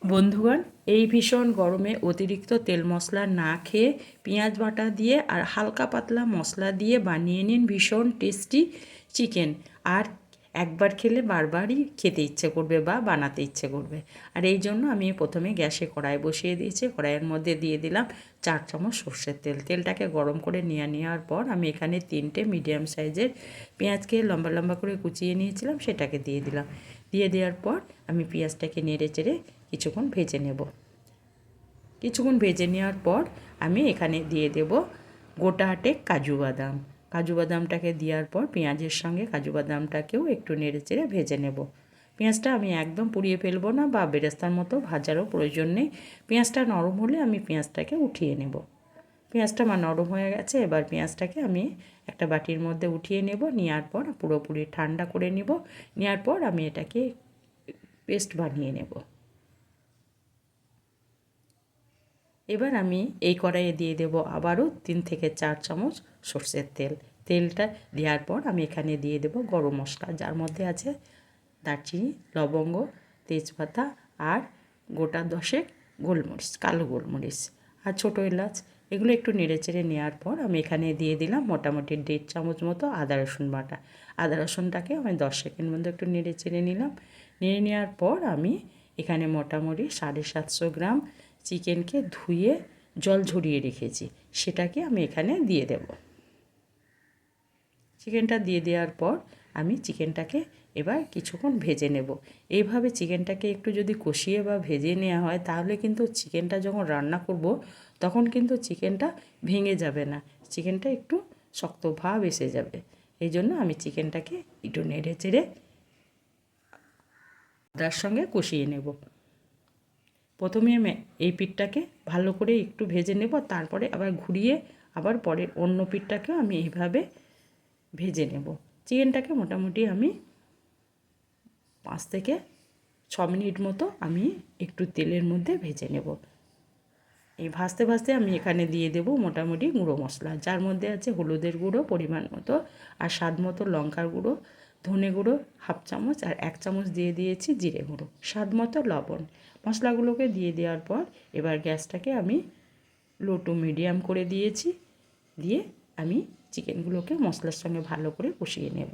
বন্ধুগণ, এই ভীষণ গরমে অতিরিক্ত তেল মশলা না খেয়ে পেঁয়াজ বাটা দিয়ে আর হালকা পাতলা মশলা দিয়ে বানিয়ে নিন ভীষণ টেস্টি চিকেন। আর একবার খেলে বারবারই খেতে ইচ্ছে করবে বা বানাতে ইচ্ছে করবে। আর এই জন্য আমি প্রথমে গ্যাসে কড়াই বসিয়ে দিয়েছি। কড়াইয়ের মধ্যে দিয়ে দিলাম 4 চামচ সর্ষের তেল। তেলটাকে গরম করে নেওয়ার পর আমি এখানে 3টে মিডিয়াম সাইজের পেঁয়াজকে লম্বা লম্বা করে কুচিয়ে নিয়েছিলাম, সেটাকে দিয়ে দিলাম। দিয়ে দেওয়ার পর আমি পেঁয়াজটাকে নেড়ে চেড়ে কিছুক্ষণ ভেজে নেব। কিছুক্ষণ ভেজে নেওয়ার পর আমি এখানে দিয়ে দেব গোটা আটে কাজু বাদাম। কাজু বাদামটাকে দেওয়ার পর পেঁয়াজের সঙ্গে কাজু বাদামটাকেও একটু নেড়ে চেড়ে ভেজে নেব। পেঁয়াজটা আমি একদম পুড়িয়ে ফেলবো না বা বেরেস্তার মতো ভাজারও প্রয়োজন নেই। পেঁয়াজটা নরম হলে আমি পেঁয়াজটাকে উঠিয়ে নেব। পেঁয়াজটা আমার নরম হয়ে গেছে। এবার পেঁয়াজটাকে আমি একটা বাটির মধ্যে উঠিয়ে নেব। নেওয়ার পর পুরোপুরি ঠান্ডা করে নেব। নেওয়ার পর আমি এটাকে পেস্ট বানিয়ে নেব। এবার আমি এই কড়াইয়ে দিয়ে দেব আবারও 3 থেকে 4 চামচ সর্ষের তেল। তেলটা দেওয়ার পর আমি এখানে দিয়ে দেব গরম মশলা, যার মধ্যে আছে দারচিনি, লবঙ্গ, তেজপাতা আর গোটা 10 গোলমরিচ, কালো গোলমরিচ আর ছোটো এলাচ। এগুলো একটু নেড়েচেড়ে নেওয়ার পর আমি এখানে দিয়ে দিলাম মোটামুটি 1.5 চামচ মতো আদা রসুন বাটা। আদা রসুনটাকে আমি 10 সেকেন্ড মতো একটু নেড়েচেড়ে নিলাম। নেড়ে নেওয়ার পর আমি এখানে মোটামুটি 750 গ্রাম চিকেনকে ধুয়ে জল ঝরিয়ে রেখেছি, সেটাকে আমি এখানে দিয়ে দেব। চিকেনটা দিয়ে দেওয়ার পর আমি চিকেনটাকে এবার কিছুক্ষণ ভেজে নেব। এইভাবে চিকেনটাকে একটু যদি কষিয়ে বা ভেজে নেওয়া হয়, তাহলে কিন্তু চিকেনটা যখন রান্না করব তখন কিন্তু চিকেনটা ভেঙে যাবে না, চিকেনটা একটু শক্ত ভাব এসে যাবে। এই জন্য আমি চিকেনটাকে একটু নেড়ে চেড়ে আদার সঙ্গে কষিয়ে নেব। প্রথমে আমি এই পিঠটাকে ভালো করে একটু ভেজে নেব, তারপরে আবার ঘুরিয়ে আবার পরের অন্য পিঠটাকেও আমি এইভাবে ভেজে নেব। চিকেনটাকে মোটামুটি আমি 5 থেকে 6 মিনিট মতো আমি একটু তেলের মধ্যে ভেজে নেব। এই ভাজতে ভাজতে আমি এখানে দিয়ে দেব মোটামুটি গুঁড়ো মশলা, যার মধ্যে আছে হলুদের গুঁড়ো পরিমাণ মতো আর স্বাদ মতো লঙ্কার গুঁড়ো, ধনে গুঁড়ো 1/2 চামচ আর 1 চামচ দিয়ে দিয়েছি জিরে গুঁড়ো, স্বাদ মতো লবণ। মশলাগুলোকে দিয়ে দেওয়ার পর এবার গ্যাসটাকে আমি লো টু মিডিয়াম করে দিয়েছি। দিয়ে আমি চিকেনগুলোকে মশলার সঙ্গে ভালো করে কষিয়ে নেব।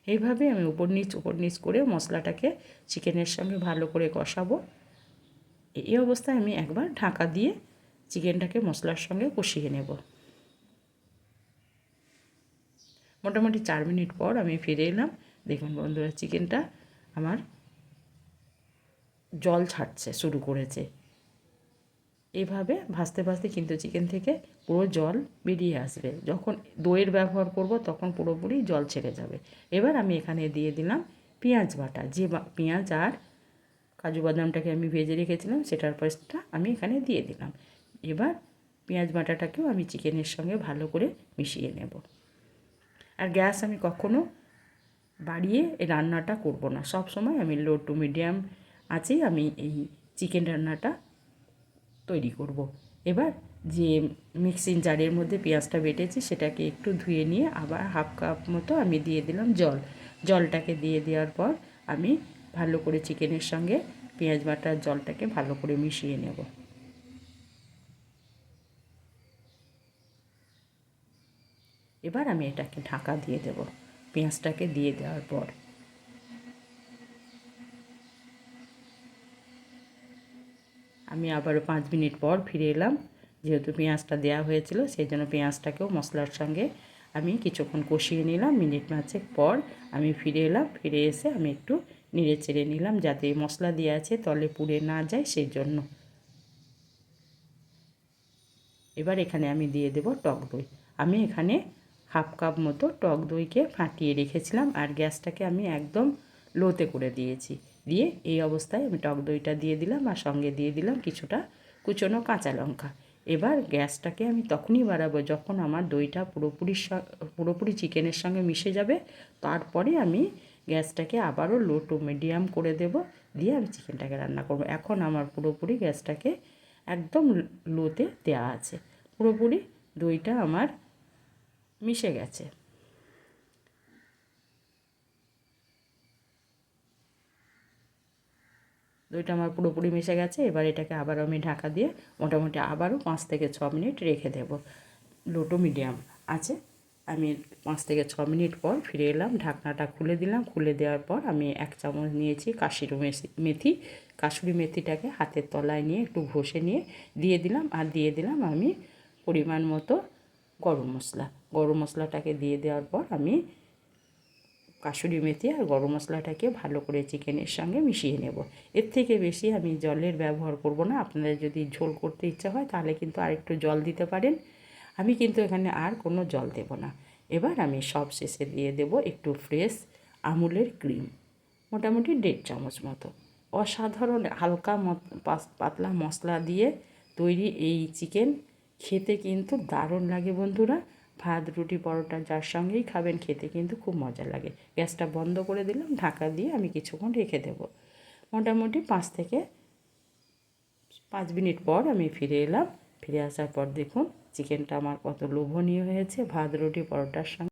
এইভাবে আমি উপর নিচ করে মশলাটাকে চিকেনের সঙ্গে ভালো করে কষাবো। এই অবস্থায় আমি একবার ঢাকা দিয়ে চিকেনটাকে মশলার সঙ্গে কষিয়ে নেব। মোটামুটি 4 মিনিট পর আমি ফিরে এলাম। দেখুন বন্ধুরা, চিকেনটা আমার জল ছাড়ছে শুরু করেছে। এইভাবে ভাজতে ভাজতে কিন্তু চিকেন থেকে পুরো জল বেরিয়ে আসবে। যখন দইয়ের ব্যবহার করব তখন পুরোপুরি জল ছেড়ে যাবে। এবার আমি এখানে দিয়ে দিলাম পেঁয়াজ বাটা, যে পেঁয়াজ আর কাজু বাদামটাকে আমি ভেজে রেখেছিলাম সেটার পেস্টটা আমি এখানে দিয়ে দিলাম। এবার পেঁয়াজ বাটাটাকেও আমি চিকেনের সঙ্গে ভালো করে মিশিয়ে নেব। আর গ্যাস আমি কখনো বাড়িয়ে এই রান্নাটা করব না, সব সময় আমি লো টু মিডিয়াম আঁচেই আমি এই চিকেন রান্নাটা তৈরি করব। এবার যে মিক্সিং জারের মধ্যে পেঁয়াজটা বেটেছি সেটাকে একটু ধুয়ে নিয়ে আবার 1/2 কাপ মতো আমি দিয়ে দিলাম জল। জলটাকে দিয়ে দেওয়ার পর আমি ভালো করে চিকেনের সঙ্গে পেঁয়াজ বাটার জলটাকে ভালো করে মিশিয়ে নেব। এবার আমি এটাকে ঢাকা দিয়ে দেব। পেঁয়াজটাকে দিয়ে দেওয়ার পর আমি আবারও 5 মিনিট পর ফিরে এলাম। যেহেতু পেঁয়াজটা দেওয়া হয়েছিল সেই জন্য পেঁয়াজটাকেও মশলার সঙ্গে আমি কিছুক্ষণ কষিয়ে নিলাম। মিনিট 5 পর আমি ফিরে এলাম। ফিরে এসে আমি একটু নেড়ে চেড়ে নিলাম যাতে মশলা দেওয়া আছে তলে পুড়ে না যায়, সেই জন্য। এবার এখানে আমি দিয়ে দেব টক দই। আমি এখানে 1/2 কাপ মতো টক দইকে ফাটিয়ে রেখেছিলাম আর গ্যাসটাকে আমি একদম লোতে করে দিয়েছি। দিয়ে এই অবস্থায় আমি টক দইটা দিয়ে দিলাম আর সঙ্গে দিয়ে দিলাম কিছুটা কুচনো কাঁচা লঙ্কা। এবার গ্যাসটাকে আমি তখনই বাড়াবো যখন আমার দইটা পুরোপুরি চিকেনের সঙ্গে মিশে যাবে। তারপরে আমি গ্যাসটাকে আবারও লো টু মিডিয়াম করে দেব, দিয়ে আমি চিকেনটাকে রান্না করব। এখন আমার পুরোপুরি গ্যাসটাকে একদম লোতে দেওয়া আছে। পুরোপুরি দইটা আমার মিশে গেছে। দইটা আমার পুরোপুরি মিশে গেছে। এবার এটাকে আবারও আমি ঢাকা দিয়ে মোটামুটি আবারও 5 থেকে 6 মিনিট রেখে দেব লো টু মিডিয়াম আছে। আমি 5 থেকে 6 মিনিট পর ফিরে এলাম, ঢাকনাটা খুলে দিলাম। খুলে দেওয়ার পর আমি 1 চামচ নিয়েছি কাশুরি মেথি। কাশুরি মেথিটাকে হাতের তলায় নিয়ে একটু ঘষে নিয়ে দিয়ে দিলাম। আর দিয়ে দিলাম আমি পরিমাণ মতো গরম মশলা। গরম মশলাটাকে দিয়ে দেওয়ার পর আমি কাসুরি মেথি আর গরম মশলাটাকে ভালো করে চিকেনের সঙ্গে মিশিয়ে নেব। এর থেকে বেশি আমি জলের ব্যবহার করব না। আপনাদের যদি ঝোল করতে ইচ্ছা হয় তাহলে কিন্তু আরেকটু জল দিতে পারেন। আমি কিন্তু এখানে আর কোনো জল দেব না। এবার আমি সব শেষে দিয়ে দেব একটু ফ্রেশ আমুলের ক্রিম, মোটামুটি 1.5 চামচ মতো। অসাধারণ হালকা পাতলা মশলা দিয়ে তৈরি এই চিকেন খেতে কিন্তু দারুণ লাগে বন্ধুরা। ভাত রুটি পরোটা যার সঙ্গেই খাবেন খেতে কিন্তু খুব মজা লাগে। গ্যাসটা বন্ধ করে দিলাম, ঢাকা দিয়ে আমি কিছুক্ষণ রেখে দেব। মোটামুটি 5 থেকে 5 মিনিট পর আমি ফিরে এলাম। ফিরে আসার পর দেখুন চিকেনটা আমার কত লোভনীয় হয়েছে ভাত রুটি পরোটার সঙ্গে।